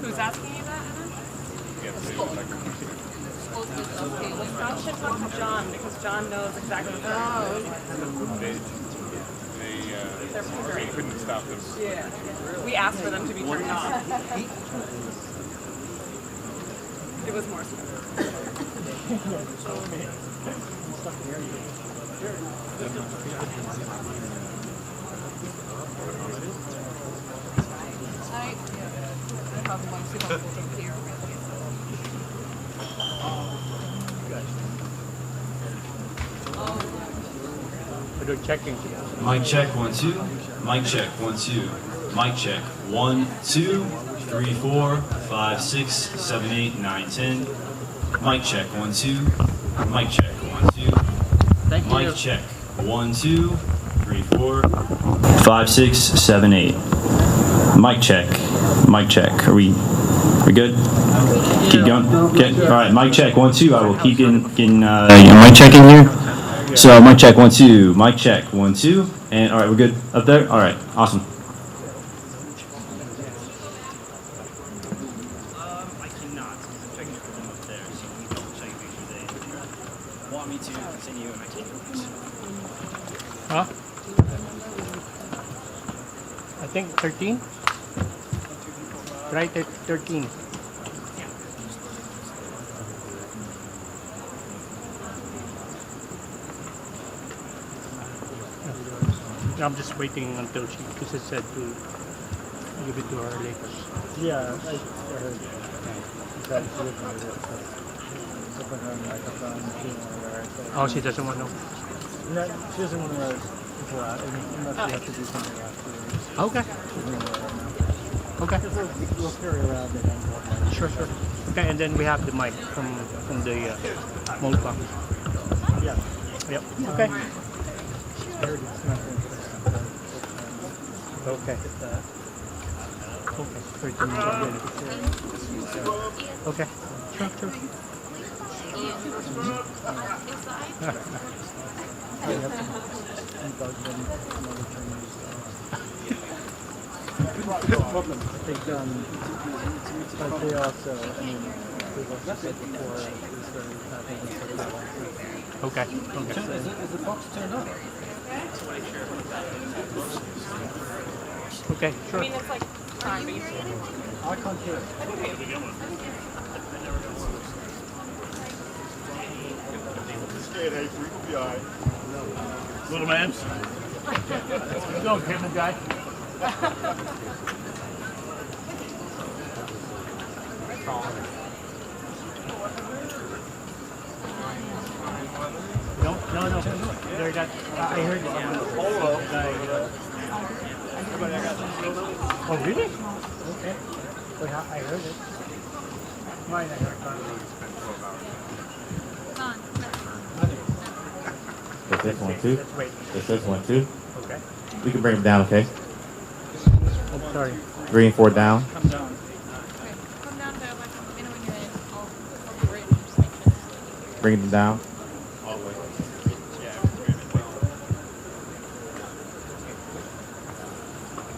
Who's asking you that, Anna? Okay, well, Scott should talk to John because John knows exactly what They couldn't stop them. Yeah. We asked for them to be turned off. It was more smooth. They're checking. Mic check 1 2. Mic check 1 2. Mic check 1 2 3 4 5 6 7 8 9 10. Mic check 1 2. Mic check 1 2. Thank you. Mic check 1 2 3 4 5 6 7 8. Mic check. Mic check. Are we good? Keep going. Okay. All right. Mic check 1 2. I will keep getting mic check in here. So mic check 1 2. Mic check 1 2. And all right, we're good up there. All right. Awesome. I cannot. I'm checking it from up there, so we double check make sure they want me to continue, and I can't. Huh? I think 13. Right, 13. I'm just waiting until she, because it said to give it to her later. Yeah, I heard that she would do it. Open her microphone, Oh, she doesn't want to. no, she doesn't want to go out unless we have to do something afterwards. Okay. She doesn't want to right now. Okay. We'll carry around the handheld mic. Sure. Okay, and then we have the mic from the mold box. Yeah. Yep. Okay. I heard it's not going to Okay. get that. Okay. 13 minutes already. Okay. Sure. I have some debug them from other trainers. But they also, I mean, we've also said before, is very happy with that. Okay. Is the box turned on? Okay. I Sure. mean, it's like time, but you I can't hear it. Little mans. Go, camera guy. No. There got. I heard it. Oh, really? Okay. Wait, I heard it. Mine, I heard it. That's 1 2. Let's wait. That's 1 2. Okay. We can bring them down, okay? I'm sorry. 3 and 4 down. come down to like minimum unit of the bridge section. Bring them down.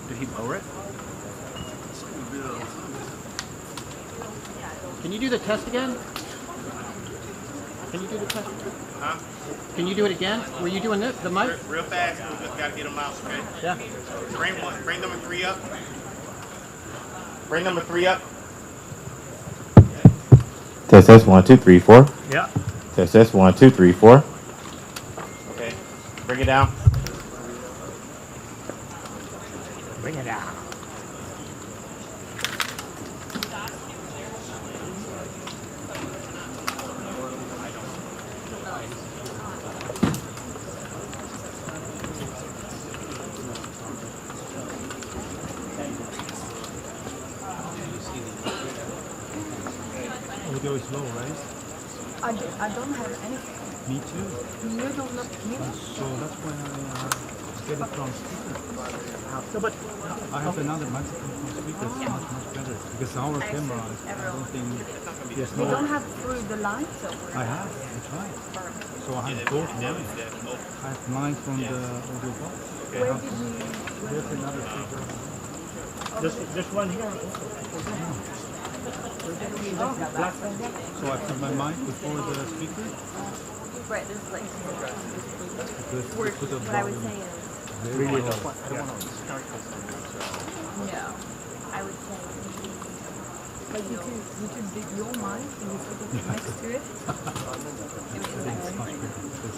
Did he lower it? Can you do the test again? Can you do the test? Huh? Can you do it again? Were you doing the mic? Real fast, we just gotta get them out, okay? Yeah. Bring number 3 up. Bring number 3 up. Test 1 2 3 4. Yeah. Test 1 2 3 4. Okay. Bring it down. Bring it out. Audio is low, right? I don't have anything. Me too. You don't look here. So that's why I get it from speaker. No, but I have another microphone speaker. It's much better because our camera. I don't think there's You don't no. have through the lines or I have. I tried. So I have both lines. I have mine from the audio box. where did you? There's another speaker. this one here. So I put my mic before the speaker. Right, this is like Because put the what I would volume say is very low. no. I would say like you could do your mic and you put it next to it. It's much better because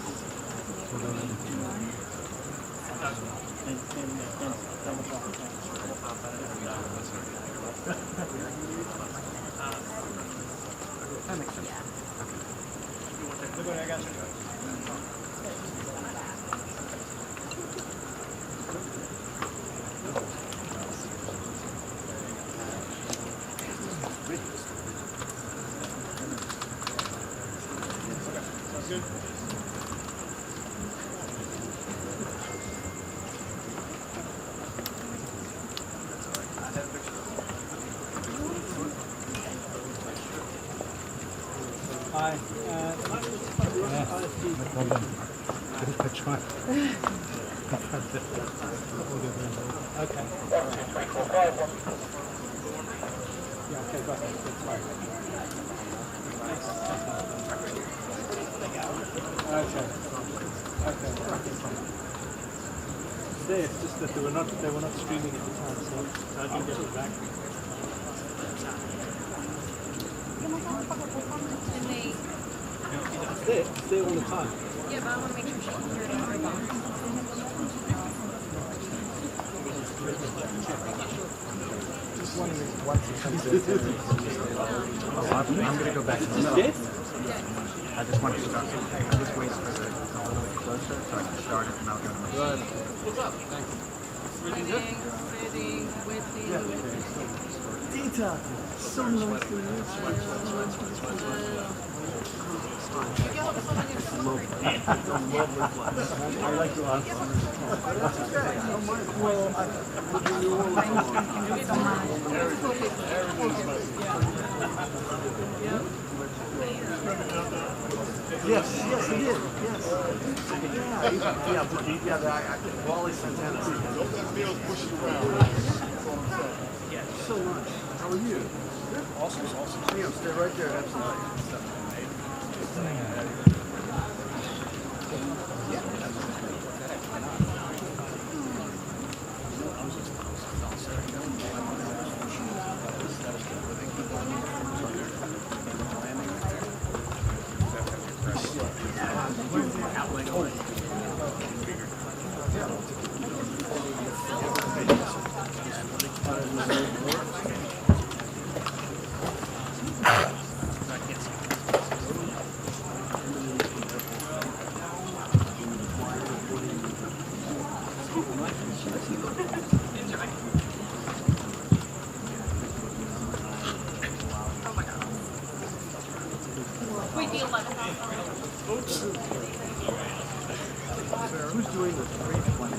Hi. yeah, no problem. I tried. Okay. Yeah, okay, go ahead. That's fine. Okay. There, it's just that they were not streaming at the time, so I can get it back. And they, It's there all the time. yeah, but I want to make sure she can hear it on her phone. I'm going to go back to the middle. I just want to start. I just wait for the a little bit closer so I can start it and I'll go to my seat. What's up? Thanks. Sitting, Dita, so nice to I like to answer. Yes, it is. Yes. Wally Santana. So much. How are you? Good. Awesome. Yeah, stay right there. Absolutely. Wait, the 11th. Who's doing the brief one?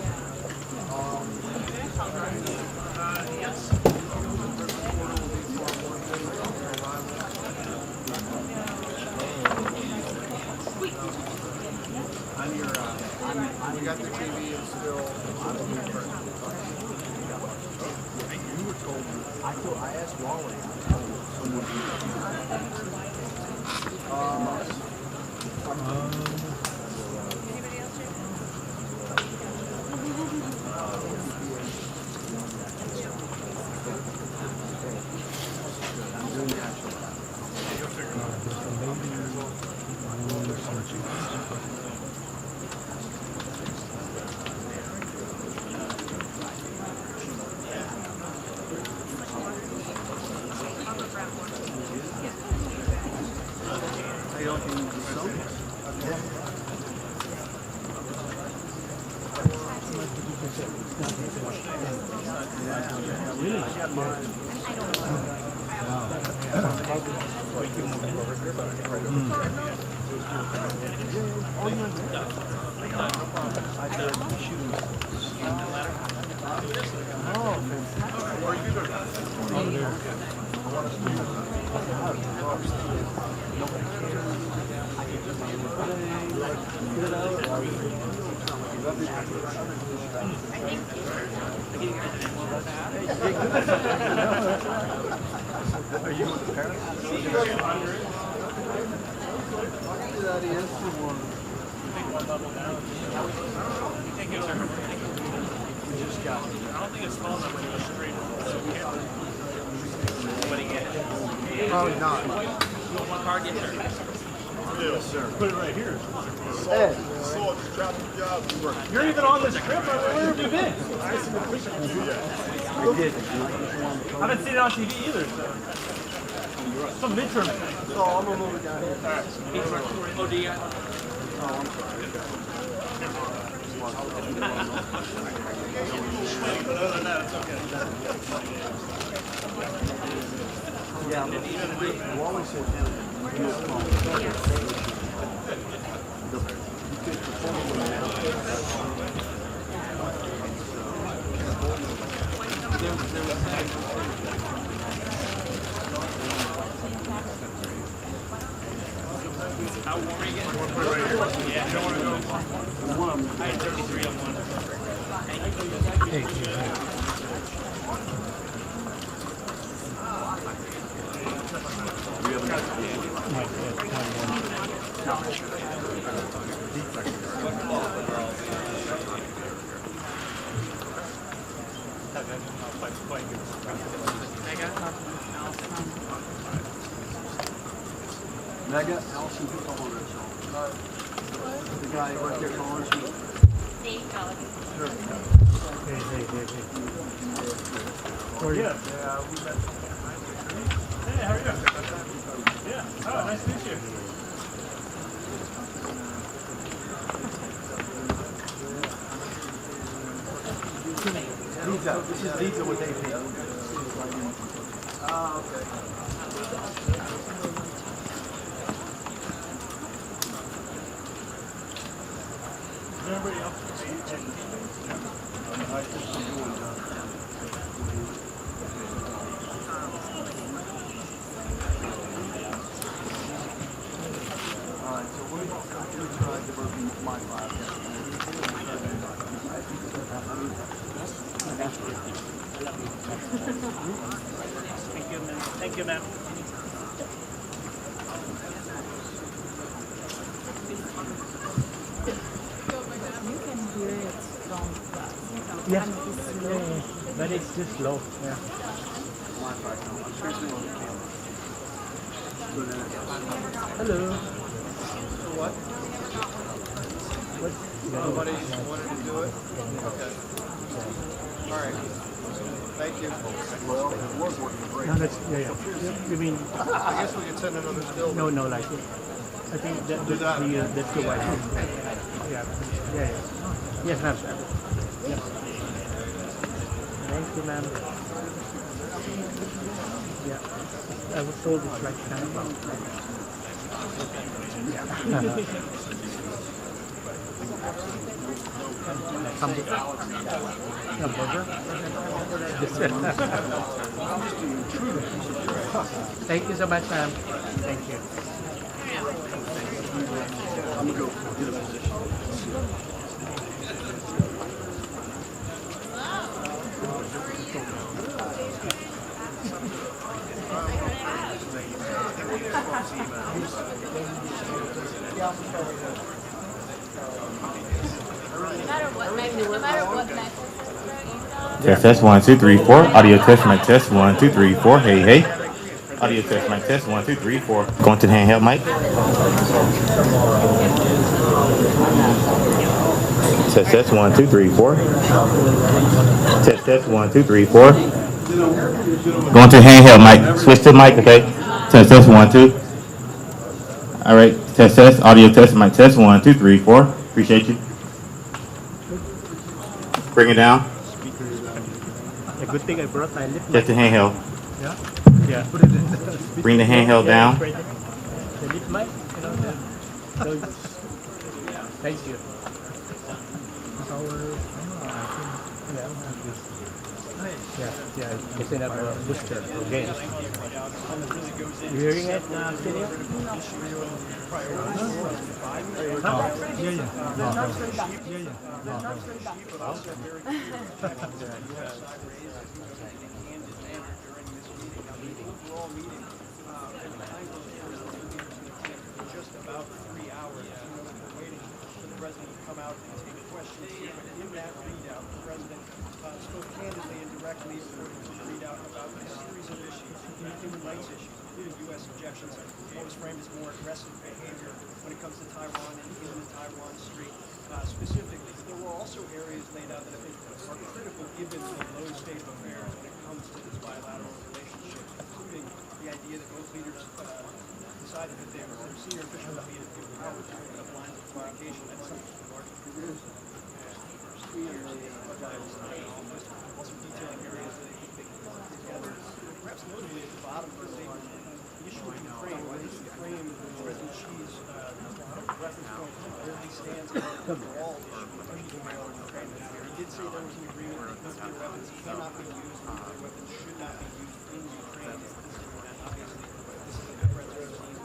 We got the TV and still. You were told. I asked Wally. Are you with the parents? Probably not. Yes, sir. Put it right here. Ed. Saw the traffic jobs working. You're even on this trip. Where have you been? I did. I haven't seen it on TV either. So. Some midterm. So I'm gonna move it down here. Oh, do you? Yeah, but you always sit down and do a call. You could perform it now. How warm are you getting? Yeah, you don't want to go. I had 33 on one. Mega, Allison, who's on that show? The guy right there calling you. Dave Gallagher. Sure. Yeah. Yeah, we met. Hey, how are you? Yeah. Oh, nice to meet you. These are what they pay. Ah, okay. Everybody else? Alright, so we're going to try diverting my file. Thank you, ma'am. Yeah, but it's just low. Yeah. Hello. What? What? Nobody wanted to do it? Okay. Alright. Thank you. Well, it was working great. No, that's You mean? I guess we could send another still. No, like it. I think that's the white house. Yeah. Yes, ma'am. Yes. Thank you, ma'am. Yeah. I was told it's like kind of hamburger. Thank you so much, ma'am. Thank you. I'm going to go get a position. No matter what method. Test 1 2 3 4. Audio test mic test 1 2 3 4. Hey. Audio test mic test 1 2 3 4. Going to the handheld mic. Test 1 2 3 4. Test 1 2 3 4. Going to the handheld mic. Switch to the mic, okay? Test 1 2. All right. Test. Audio test mic test 1 2 3 4. Appreciate you. Bring it down. A good thing I brought my lip Just mic. the handheld. Yeah. Yeah. Put it in. Bring the handheld down. The lip mic. Thank you. Yeah, they send out a booster again. You hearing it, Celia? Just about 3 hours. Waiting for the president to come out and take questions. In that readout, the president spoke candidly and directly according to the readout about a series of issues, human rights issues, including U.S. objections. What was framed as more aggressive behavior when it comes to Taiwan and in the Taiwan Strait specifically. There were also areas laid out that I think are critical given the low state of affairs when it comes to this bilateral relationship, including the idea that both leaders decided that their senior officials would be given power to open up lines of demarcation at some of the larger careers. Also detailing areas that they think they can work together. Perhaps notably at the bottom of the statement, the issue of Ukraine, where this frame President Xi's reference point where he stands on the overall issue of Ukraine. He did say there was an agreement that nuclear weapons cannot be used, nuclear weapons should not be used in Ukraine. Obviously, this is a president Xi's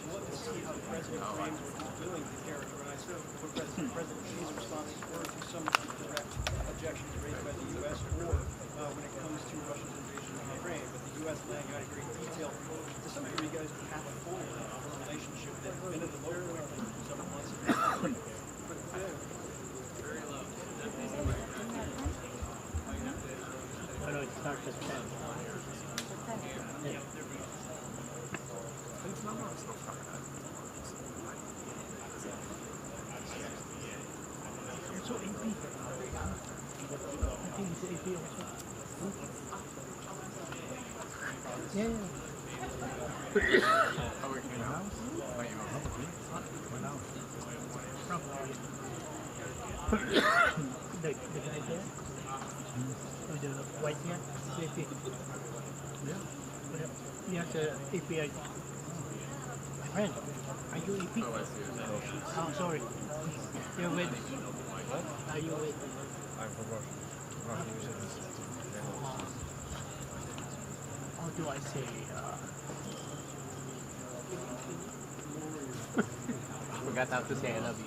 we'll have to see how the president frames what he's willing to characterize what President Xi's responses were to some of the direct objections raised by the U.S. or when it comes to Russia's invasion of Ukraine. But the U.S. laying out in great detail, to some degree, guys, the path forward of a relationship that has been at the low point for several months. Very low. I know it starts at 10. Yeah. So AP. I think it's AP also. Yeah. The guy there with the white hair, AP. Yeah. Yes, API. Friend, are you AP? Oh, sorry. You're with. What? Are you with? I'm from Russia. How do I say? Forgot how to say I love you.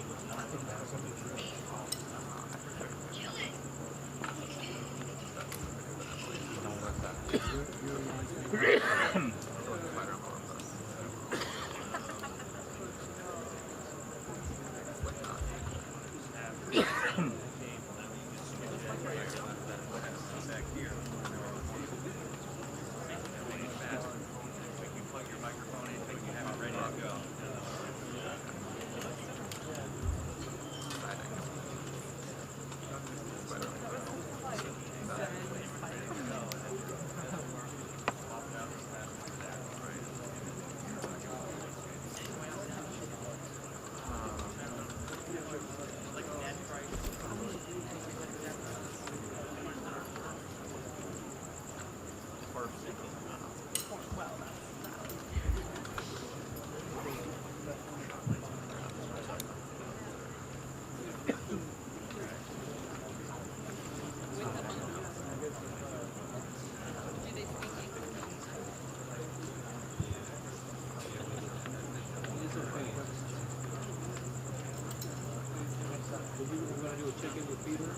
Check-in with Peter.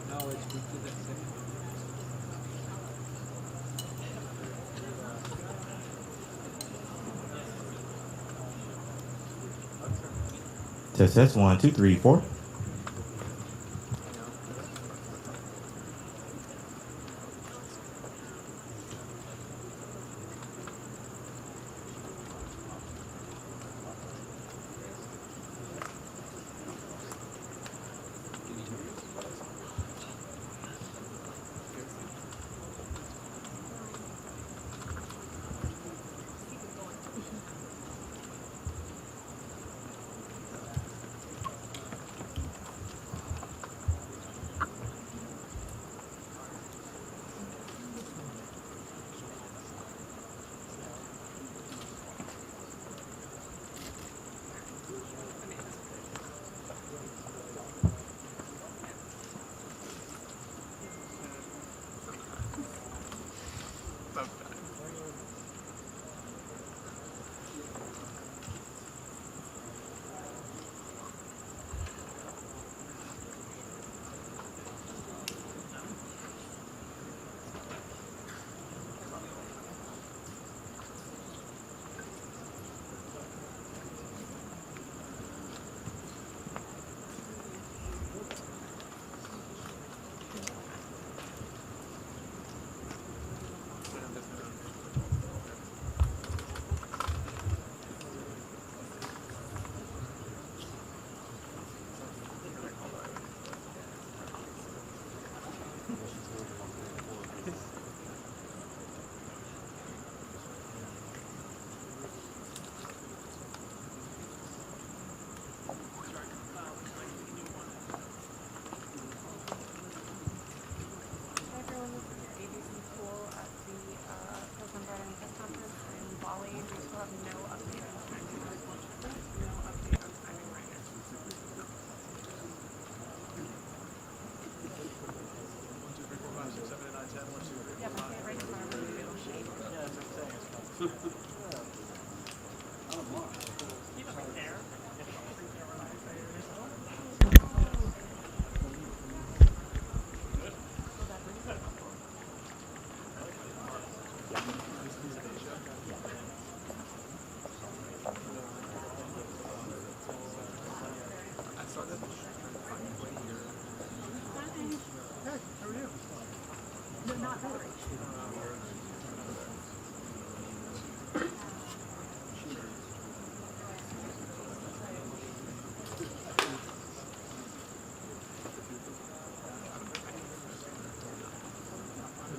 Now let's move to that second. Test 1, 2, 3, 4. What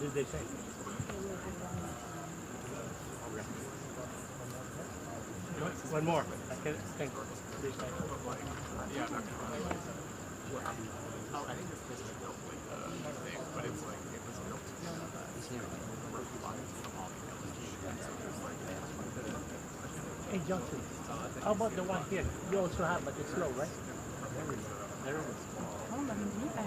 did they say? One more. I can think. Hey Johnson, how about the one here? You also have, but it's slow, right? There it is. Oh, but he's okay.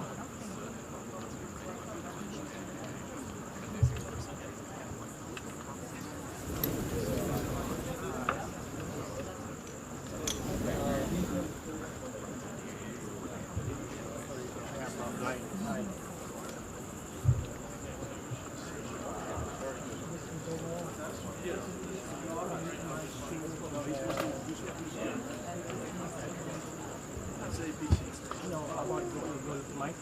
No, I want to go to Mike.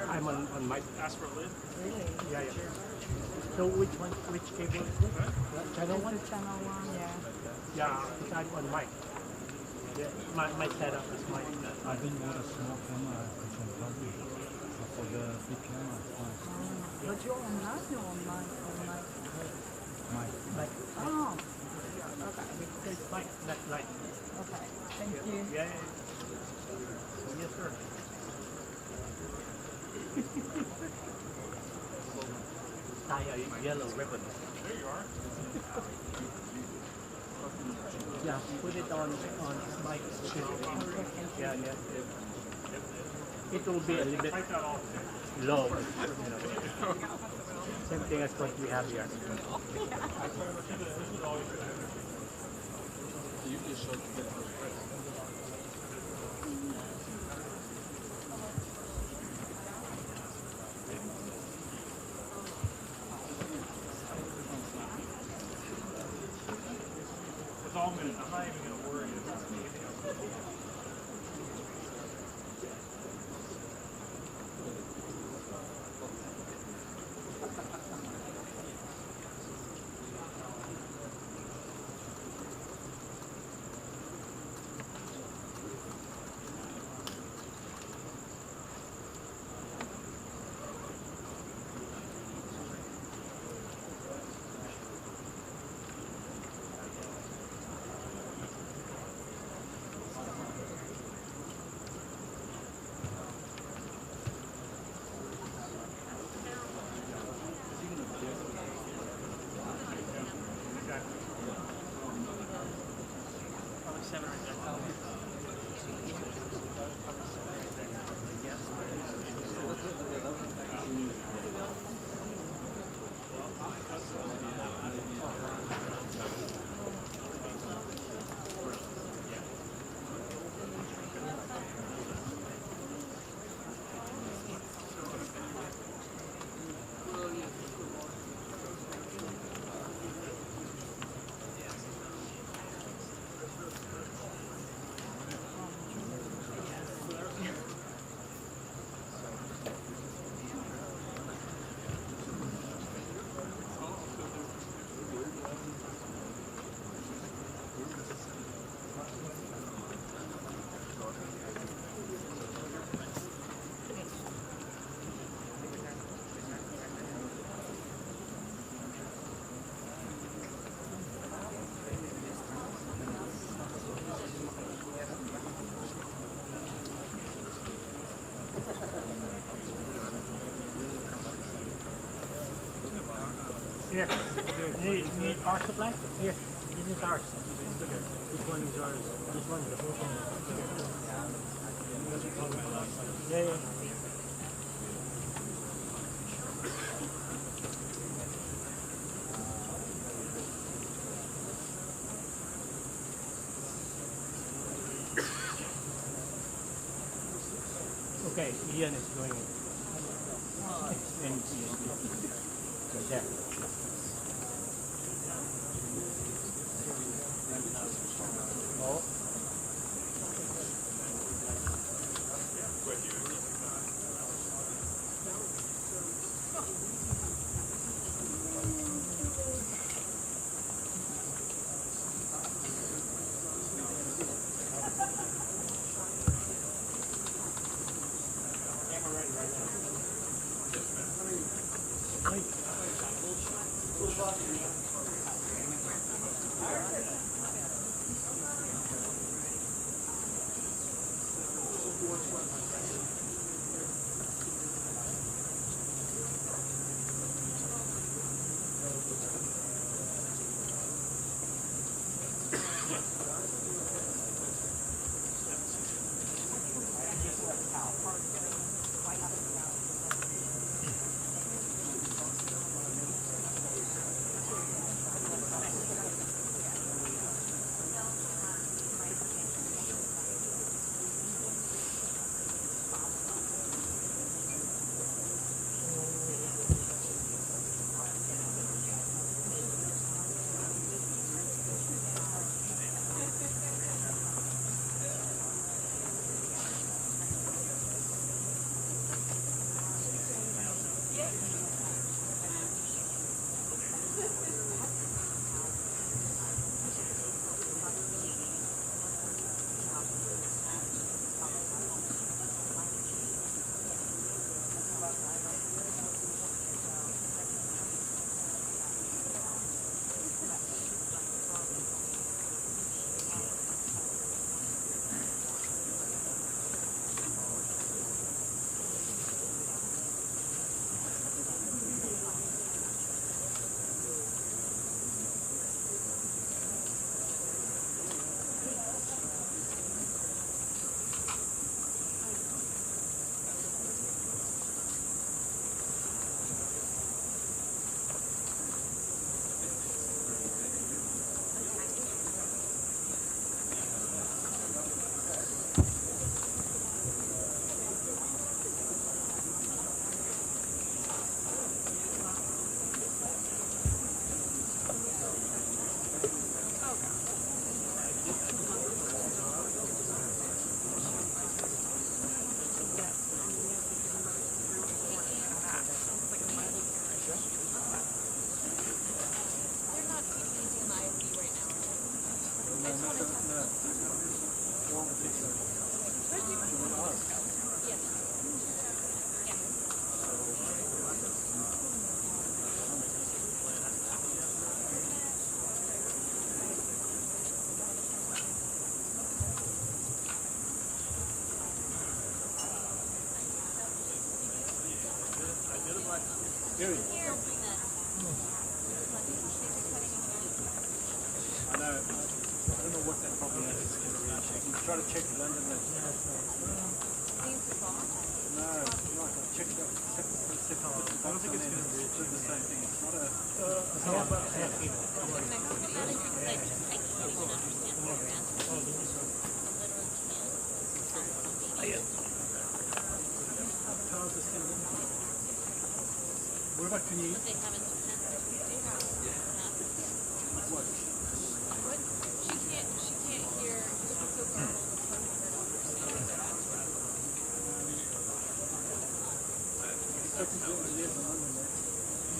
I'm on Mike. Ask for a lid. Yeah, yeah. So which one, which cable is this? Channel one? Channel 1, yeah. Yeah, I'm on Mike. Yeah, my setup is Mike. I didn't want a small camera from public. For the big camera, it's fine. But you're on that, you're on Mike. Mike. Oh. Okay. It's Mike, that's Mike. Okay. Thank you. Yeah, yeah, yeah. Yes, sir. Tie a yellow ribbon. There you are. Yeah, put it on Mike's chin. Yeah, yeah. It will be a little bit low, you know. Same thing as what we have here. It's all good. I'm not even going to worry about anything else. Here, you need power supply? Here, this is ours. This one is ours. This one is the whole thing. Yeah, yeah. Okay, Ian is doing it. And so there. Oh. Here. I know. I don't know what that problem is. You try to check London. No, I checked it out. I don't think it's going to do the same thing. It's not a... What about can you? They haven't what? She can't hear so far.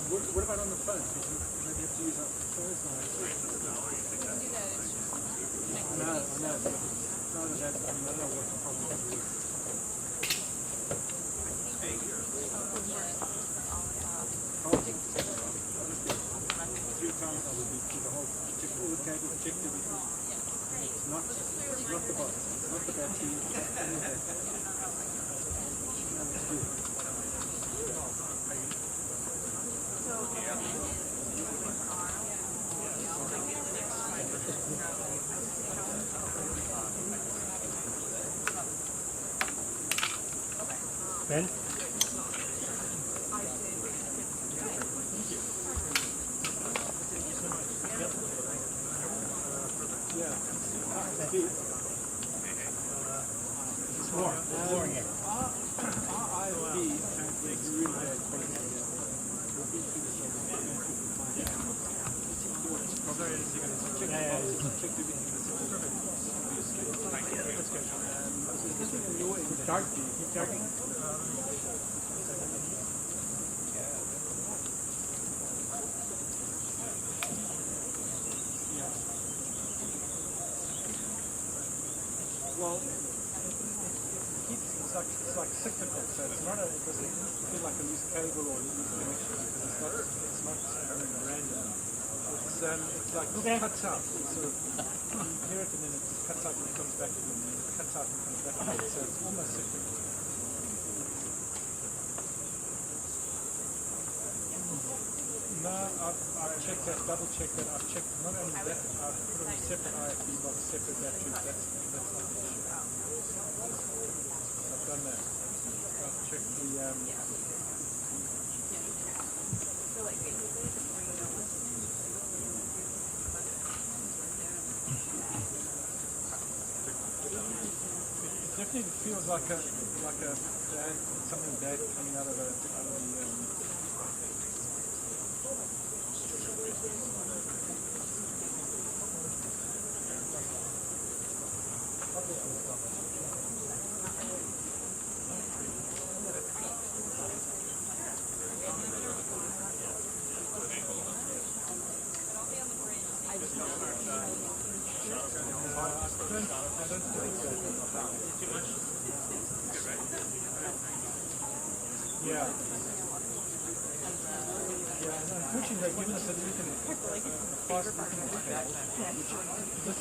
What about on the phone? Maybe you have to use that phone. You can do that. It's just I know. I don't know what the problem is. Check everything. Not the bottom, not the battery, Ben? It's more here. checked everything that's perfect. Let's go. This one in your dark view. Keep darking. Well, it's like cyclical, so it's not it doesn't feel like a loose cable or a loose connection because it's not random. It's like it cuts out. It's sort of you hear it and then it cuts out and it comes back again. And it cuts out and comes back again. So it's almost cyclical. No, I've checked that, double checked that. I've checked not only that, I've put on a separate IFB box, separate batteries. That's not the issue. I've done that. I've checked the it definitely feels like a something bad coming out of the Yeah. Unfortunately, they've given us a little fast this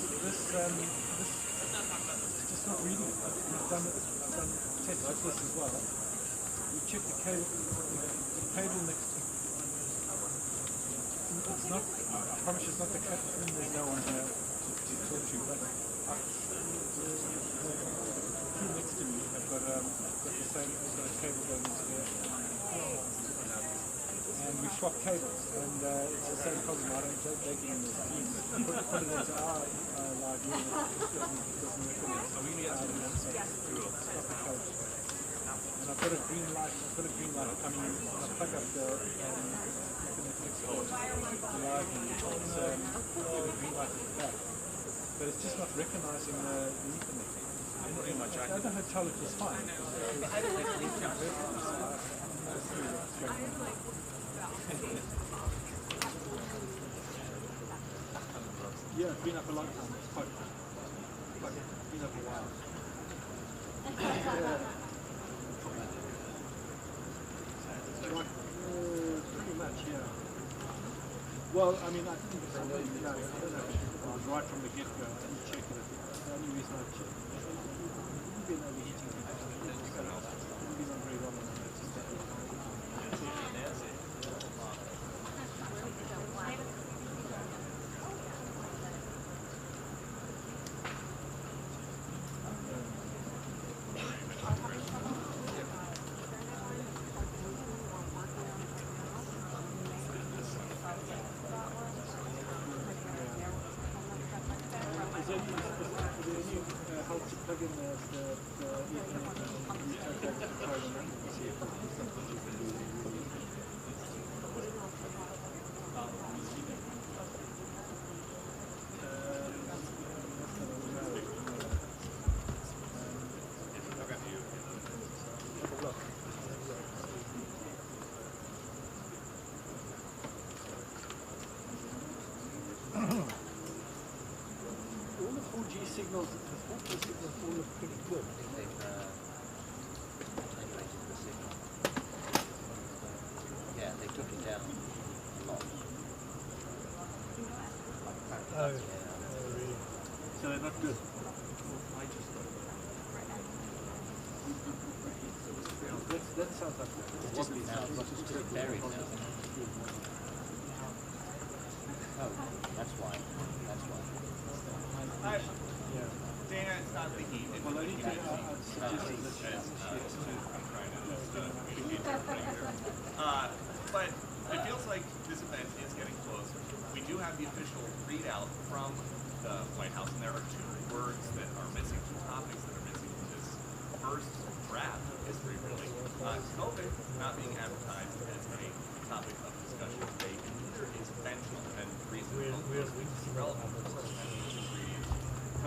just not reading it. We've done tests like this as well. We check the cable next to it's not, I promise it's not the cut, there's no one here to talk to, but the two next to me have got the same, they've got a cable going into there. And we swap cables, and it's the same problem. I don't take it in this team. Put it into our live unit, it doesn't recognize. So we need to stop the code. And I've got a green light coming in. I plug up the Ethernet next to the live unit. It's a green light at the back. But it's just not recognizing the Ethernet. The other hotel it was fine. Yeah, it's been up a long time. It's quite been up a while. Pretty much, yeah. Well, I mean, I think it's something I don't know. It was right from the get-go. I didn't check it. The only reason I checked it was been overheating. It's been on very well. Plug in the all the 4G signals, all look pretty good. Yeah, they took it down a lot. Oh, really? So they're not good. That sounds like wobbly sound. It's just buried now. Oh, that's why. That's why. Yeah. Dana, it's not the heat. It's Well, I need to but it feels like this event is getting close. We do have the official readout from the White House, and there are two words that are missing, two topics that are missing from this first draft of history, really. COVID not being advertised as a topic of discussion today, and neither is fentanyl and reason relevant.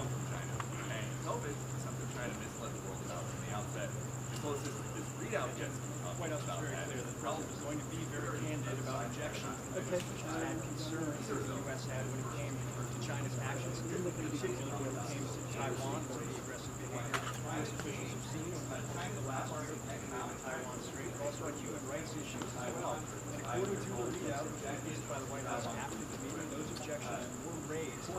come from China. And COVID is something China misled the world about from the outset. The closest this readout gets White House was very clear that the president was going to be very candid about objections and concerns that the U.S. had when it came to China's actions, particularly when it came to Taiwan or the aggressive behavior U.S. officials have seen over the last month on the Taiwan Strait, also on human rights issues as well. And according to the readout released by the White House after the meeting, those objections were raised.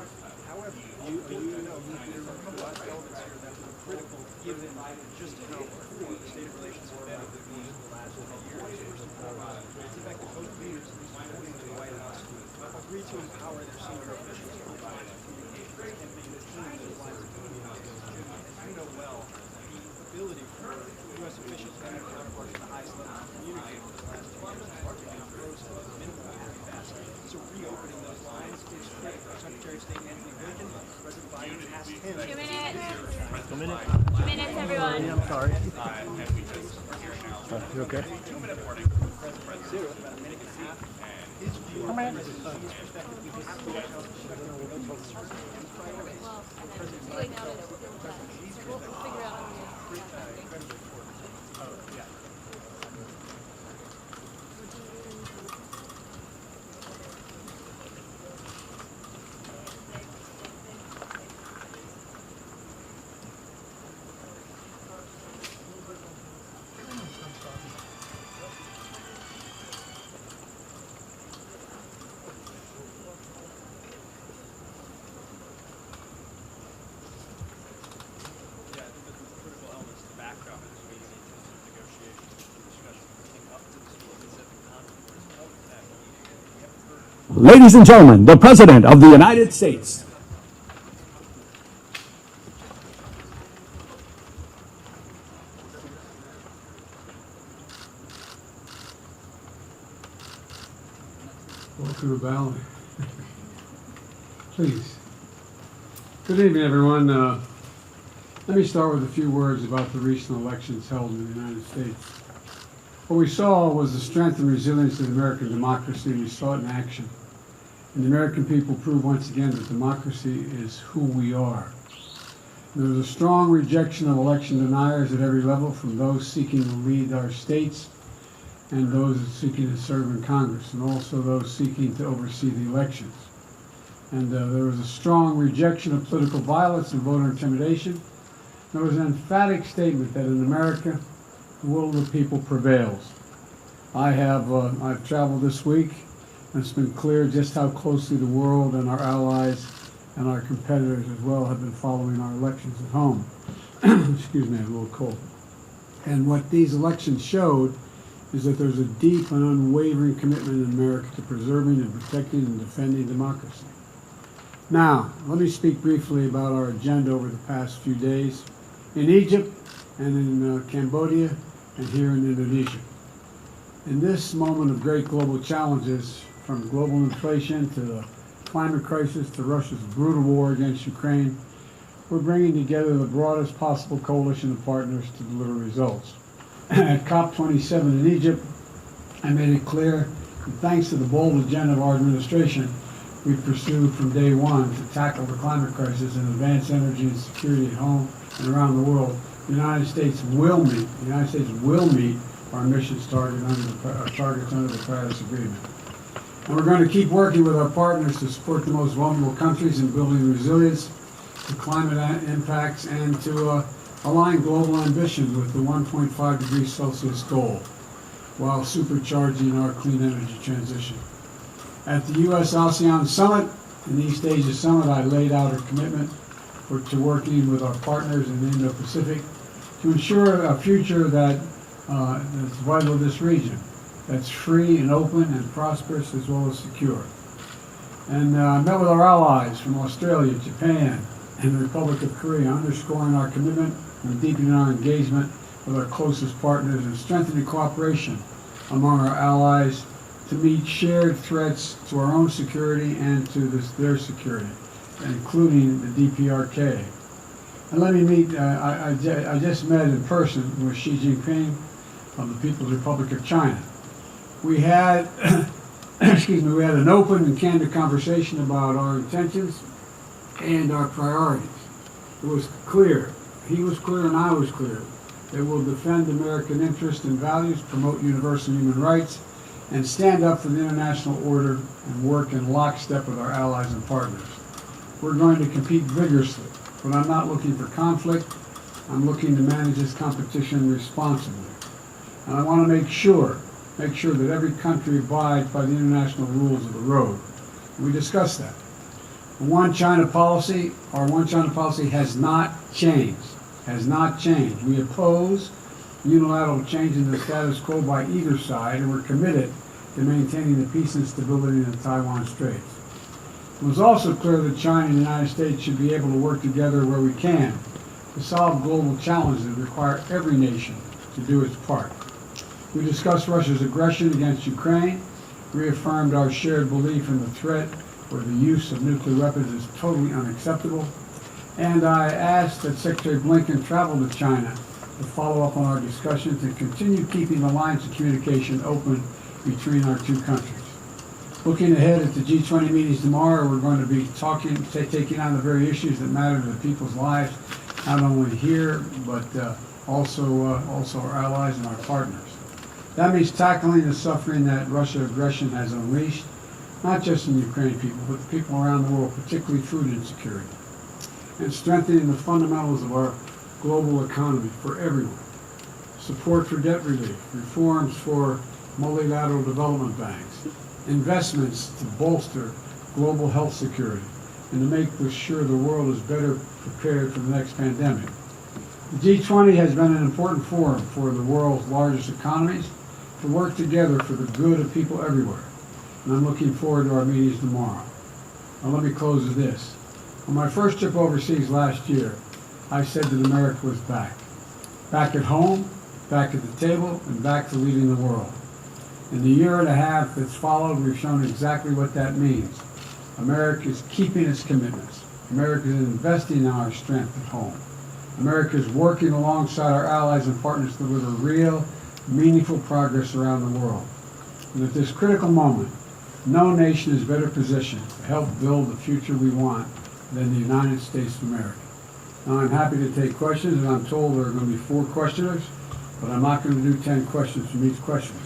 However, you know there are a couple of elements here that were critical given just how poor the state of relations have been over the last 20 years. First of all, it's the fact that both leaders, according to the White House, agreed to empower their senior officials to provide communications and maintain the lines of communication. As you know well, the ability for U.S. officials and their counterparts at the highest level to communicate over the last 2 years has largely been frozen to the minimum at best. So reopening those lines is critical. Secretary of State Anthony Blinken, President Biden asked him. 2 minutes. 2 minutes. 2 minutes, everyone. I'm sorry. and we just are here now. You okay? 2-minute warning from President Zero, about a minute and a half. And his view of his perspective, we have to watch out for Well, it's too late now to deal with that. We'll figure out how to do it. Yeah, I think that's critical elements to the backdrop of this meeting in terms of negotiations, discussions leading up to this meeting, set the contours of that meeting. We haven't heard Ladies and gentlemen, the President of the United States. Welcome to Valley. Please. Good evening, everyone. Let me start with a few words about the recent elections held in the United States. What we saw was the strength and resilience of American democracy, and we saw it in action. And the American people proved once again that democracy is who we are. There was a strong rejection of election deniers at every level, from those seeking to lead our states and those seeking to serve in Congress, and also those seeking to oversee the elections. And there was a strong rejection of political violence and voter intimidation. There was an emphatic statement that in America, the will of the people prevails. I've traveled this week, and it's been clear just how closely the world and our allies and our competitors as well have been following our elections at home. Excuse me, I'm a little cold. And what these elections showed is that there's a deep and unwavering commitment in America to preserving and protecting and defending democracy. Now, let me speak briefly about our agenda over the past few days in Egypt and in Cambodia and here in Indonesia. In this moment of great global challenges, from global inflation to the climate crisis to Russia's brutal war against Ukraine, we're bringing together the broadest possible coalition of partners to deliver results. At COP27 in Egypt, I made it clear that thanks to the bold agenda of our administration, we've pursued from day one to tackle the climate crisis and advance energy and security at home and around the world. The United States will meet our emissions targets under the Paris Agreement. And we're going to keep working with our partners to support the most vulnerable countries in building resilience to climate impacts and to align global ambition with the 1.5 degrees Celsius goal while supercharging our clean energy transition. At the U.S.-ASEAN Summit, in the East Asia Summit, I laid out a commitment to working with our partners in the Indo-Pacific to ensure a future that's vital to this region, that's free and open and prosperous as well as secure. And I met with our allies from Australia, Japan, and the Republic of Korea, underscoring our commitment and deepening our engagement with our closest partners and strengthening cooperation among our allies to meet shared threats to our own security and to their security, including the DPRK. And let me meet, I just met in person with Xi Jinping of the People's Republic of China. We had, we had an open and candid conversation about our intentions and our priorities. It was clear, he was clear and I was clear, that we'll defend American interests and values, promote universal human rights, and stand up for the international order and work in lockstep with our allies and partners. We're going to compete vigorously, but I'm not looking for conflict. I'm looking to manage this competition responsibly. And I want to make sure that every country abides by the international rules of the road. And we discussed that. The One China policy, our One China policy has not changed. Has not changed. We oppose unilateral change in the status quo by either side, and we're committed to maintaining the peace and stability in the Taiwan Straits. It was also clear that China and the United States should be able to work together where we can to solve global challenges that require every nation to do its part. We discussed Russia's aggression against Ukraine, reaffirmed our shared belief in the threat or the use of nuclear weapons is totally unacceptable, and I asked that Secretary Blinken travel to China to follow up on our discussions and continue keeping the lines of communication open between our two countries. Looking ahead at the G20 meetings tomorrow, we're going to be taking on the very issues that matter to the people's lives, not only here, but also our allies and our partners. That means tackling the suffering that Russian aggression has unleashed, not just in Ukrainian people, but the people around the world, particularly food insecurity, and strengthening the fundamentals of our global economy for everyone. Support for debt relief, reforms for multilateral development banks, investments to bolster global health security, and to make sure the world is better prepared for the next pandemic. The G20 has been an important forum for the world's largest economies to work together for the good of people everywhere. And I'm looking forward to our meetings tomorrow. Now let me close with this. On my first trip overseas last year, I said that America was back. Back at home, back at the table, and back to leading the world. In the year and a half that's followed, we've shown exactly what that means. America is keeping its commitments. America is investing in our strength at home. America is working alongside our allies and partners to deliver real, meaningful progress around the world. And at this critical moment, no nation is better positioned to help build the future we want than the United States of America. Now, I'm happy to take questions, and I'm told there are going to be 4 questioners, but I'm not going to do 10 questions from each questioner.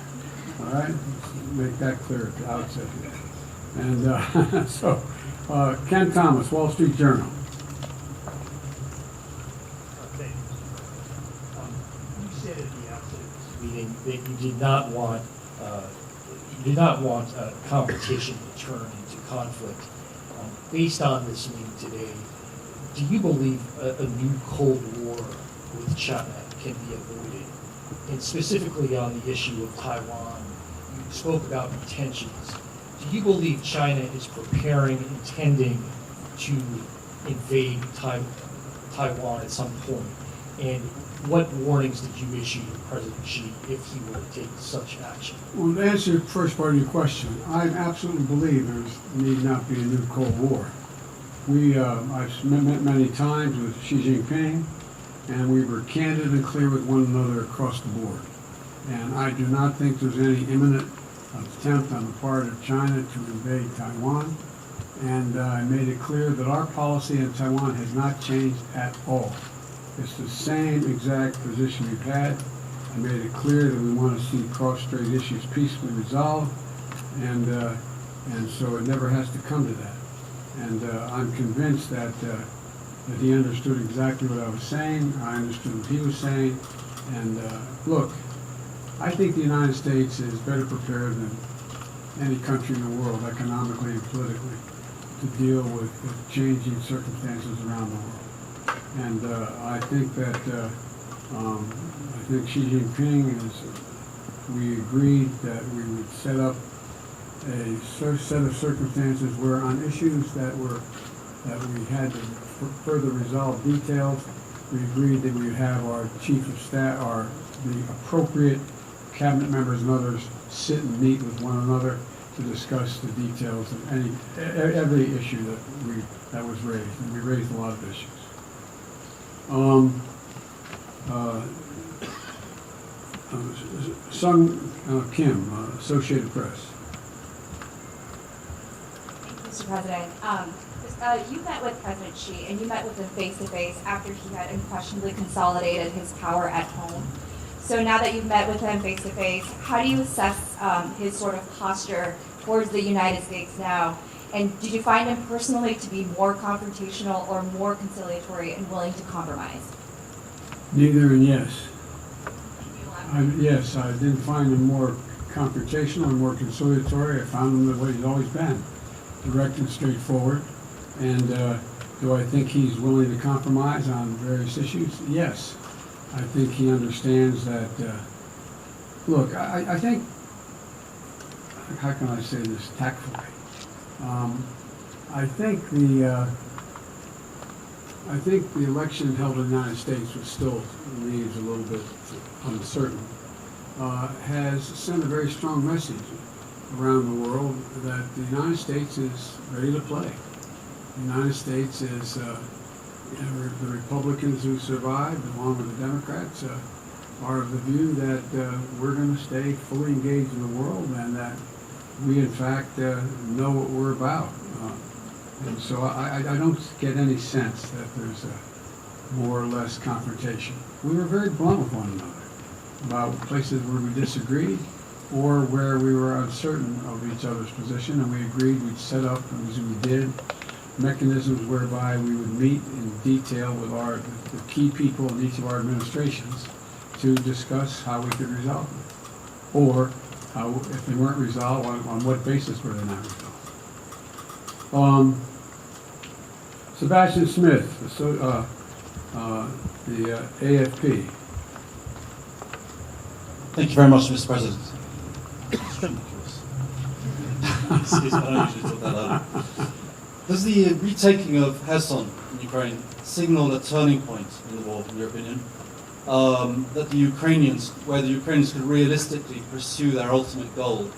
All right? Let's make that clear at the outset here. And so, Ken Thomas, Wall Street Journal. Okay. You said at the outset of this meeting that you did not want competition to turn into conflict. Based on this meeting today, do you believe a new Cold War with China can be avoided? And specifically on the issue of Taiwan, you spoke about intentions. Do you believe China is preparing, intending to invade Taiwan at some point? And what warnings did you issue to President Xi if he were to take such action? Well, to answer the first part of your question, I absolutely believe there need not be a new Cold War. I've met many times with Xi Jinping, and we were candid and clear with one another across the board. And I do not think there's any imminent attempt on the part of China to invade Taiwan. And I made it clear that our policy in Taiwan has not changed at all. It's the same exact position we've had. I made it clear that we want to see cross-strait issues peacefully resolved, and so it never has to come to that. And I'm convinced that he understood exactly what I was saying. I understood what he was saying. And look, I think the United States is better prepared than any country in the world, economically and politically, to deal with the changing circumstances around the world. And I think that Xi Jinping we agreed that we would set up a set of circumstances where on issues that we had to further resolve details, we agreed that we would have our chief of staff, the appropriate cabinet members and others sit and meet with one another to discuss the details of every issue that was raised, and we raised a lot of issues. Sung Kim, Associated Press. Mr. President, this you met with President Xi, and you met with him face-to-face after he had unquestionably consolidated his power at home. So now that you've met with him face-to-face, how do you assess his sort of posture towards the United States now? And did you find him personally to be more confrontational or more conciliatory and willing to compromise? Neither and yes. Yes, I didn't find him more confrontational and more conciliatory. I found him the way he's always been, direct and straightforward. And do I think he's willing to compromise on various issues? Yes. I think he understands that, look, I think, how can I say this tactfully? I think the election held in the United States, which still leaves a little bit uncertain, has sent a very strong message around the world that the United States is ready to play. The United States is, the Republicans who survived, along with the Democrats, are of the view that we're going to stay fully engaged in the world and that we, in fact, know what we're about. And so I don't get any sense that there's a more or less confrontation. We were very blunt with one another about places where we disagreed or where we were uncertain of each other's position, and we agreed we'd set up, as we did, mechanisms whereby we would meet in detail with the key people in each of our administrations to discuss how we could resolve them, or how, if they weren't resolved, on what basis were they not resolved. Sebastian Smith, the AFP. Thank you very much, Mr. President. Excuse me, I don't usually talk that loud. Does the retaking of Kherson in Ukraine signal a turning point in the war, in your opinion? That the Ukrainians could realistically pursue their ultimate goal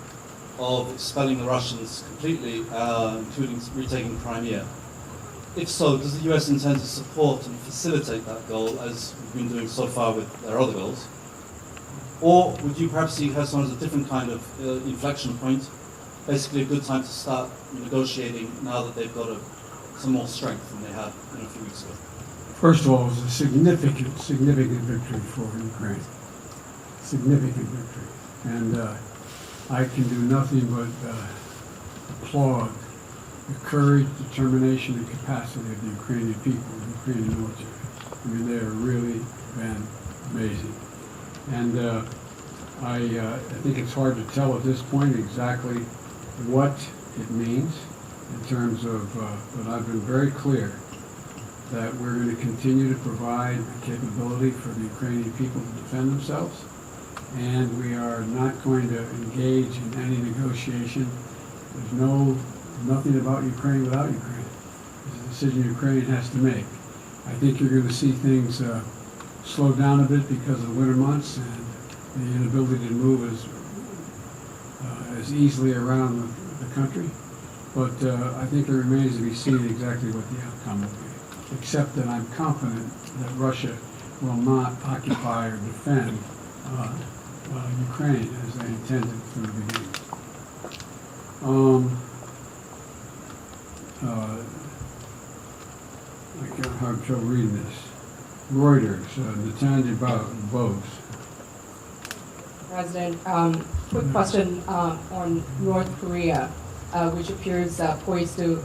of expelling the Russians completely, including retaking Crimea? If so, does the US intend to support and facilitate that goal, as we've been doing so far with their other goals? Or would you perhaps see Kherson as a different kind of inflection point, basically a good time to start negotiating now that they've got some more strength than they had a few weeks ago? First of all, it was a significant victory for Ukraine. Significant victory. And I can do nothing but applaud the courage, determination, and capacity of the Ukrainian people, the Ukrainian military. I mean, they have really been amazing. And I think it's hard to tell at this point exactly what it means in terms of, but I've been very clear that we're going to continue to provide the capability for the Ukrainian people to defend themselves, and we are not going to engage in any negotiation. There's nothing about Ukraine without Ukraine. It's a decision Ukraine has to make. I think you're going to see things slow down a bit because of the winter months and the inability to move as easily around the country. But I think it remains to be seen exactly what the outcome will be, except that I'm confident that Russia will not occupy or defend Ukraine as they intended from the beginning. I can't have trouble reading this. Reuters, Natanja Bose. President, quick question on North Korea, which appears poised to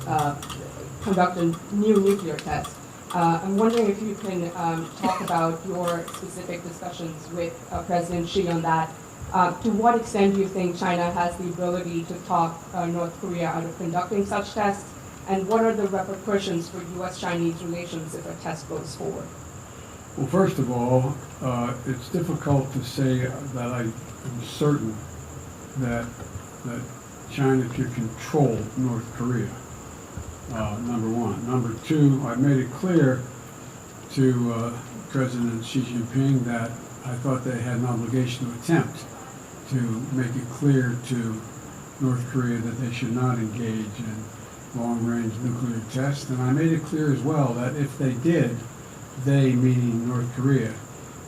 conduct a new nuclear test. I'm wondering if you can talk about your specific discussions with President Xi on that. To what extent do you think China has the ability to talk North Korea out of conducting such tests? And what are the repercussions for U.S.-Chinese relations if a test goes forward? Well, first of all, it's difficult to say that I am certain that China could control North Korea, number one. Number two, I made it clear to President Xi Jinping that I thought they had an obligation to attempt to make it clear to North Korea that they should not engage in long-range nuclear tests. And I made it clear as well that if they did, they, meaning North Korea,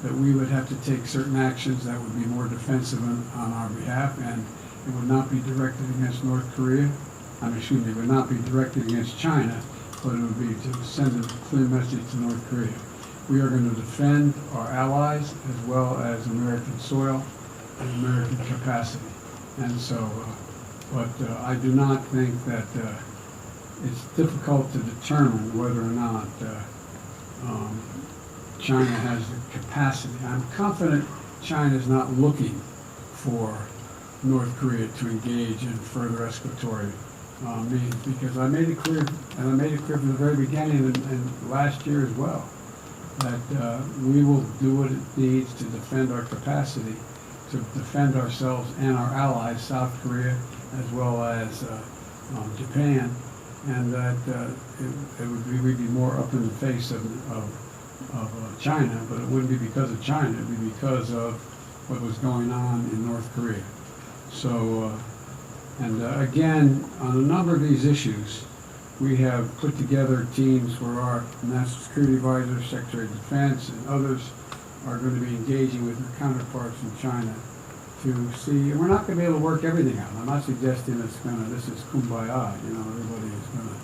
that we would have to take certain actions that would be more defensive on our behalf, and it would not be directed against North Korea. It would not be directed against China, but it would be to send a clear message to North Korea. We are going to defend our allies as well as American soil and American capacity. And so, but I do not think that it's difficult to determine whether or not China has the capacity. I'm confident China is not looking for North Korea to engage in further escalatory means, because I made it clear, and I made it clear from the very beginning and last year as well, that we will do what it needs to defend our capacity, to defend ourselves and our allies, South Korea as well as Japan, and that we'd be more up in the face of China, but it wouldn't be because of China, it would be because of what was going on in North Korea. So, again, on a number of these issues, we have put together teams where our National Security Advisor, Secretary of Defense, and others are going to be engaging with their counterparts in China to see, and we're not going to be able to work everything out. I'm not suggesting this is kumbaya, everybody is going to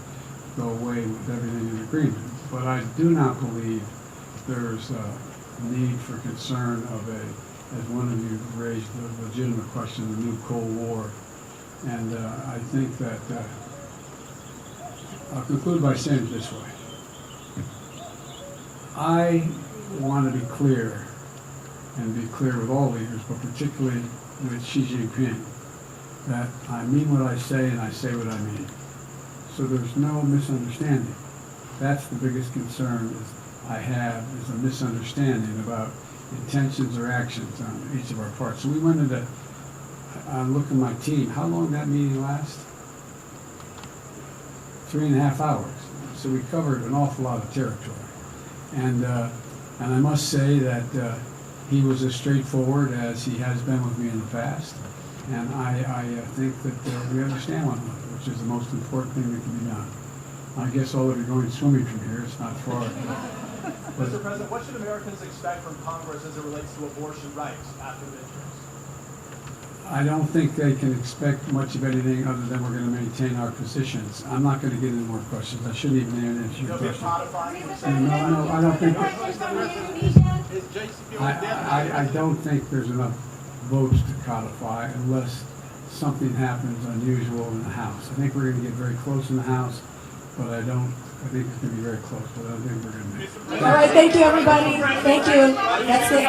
go away with everything in agreement. But I do not believe there's a need for concern of as one of you raised the legitimate question, the new Cold War. And I think that I'll conclude by saying it this way. I want to be clear, and be clear with all leaders, but particularly with Xi Jinping, that I mean what I say and I say what I mean. So there's no misunderstanding. That's the biggest concern I have, is a misunderstanding about intentions or actions on each of our parts. So we went into, I look at my team, how long did that meeting last? 3.5 hours. So we covered an awful lot of territory. And I must say that he was as straightforward as he has been with me in the past. And I think that we understand one another, which is the most important thing that can be done. I guess all of you are going swimming from here, it's not far. Mr. President, what should Americans expect from Congress as it relates to abortion rights after the midterms? I don't think they can expect much of anything other than we're going to maintain our positions. I'm not going to get any more questions. I shouldn't even answer your question. No, I don't think. I don't think there's enough votes to codify unless something happens unusual in the House. I think we're going to get very close in the House, but I think it's going to be very close, but I don't think we're going to make it. All right, thank you, everybody. Thank you. That's it.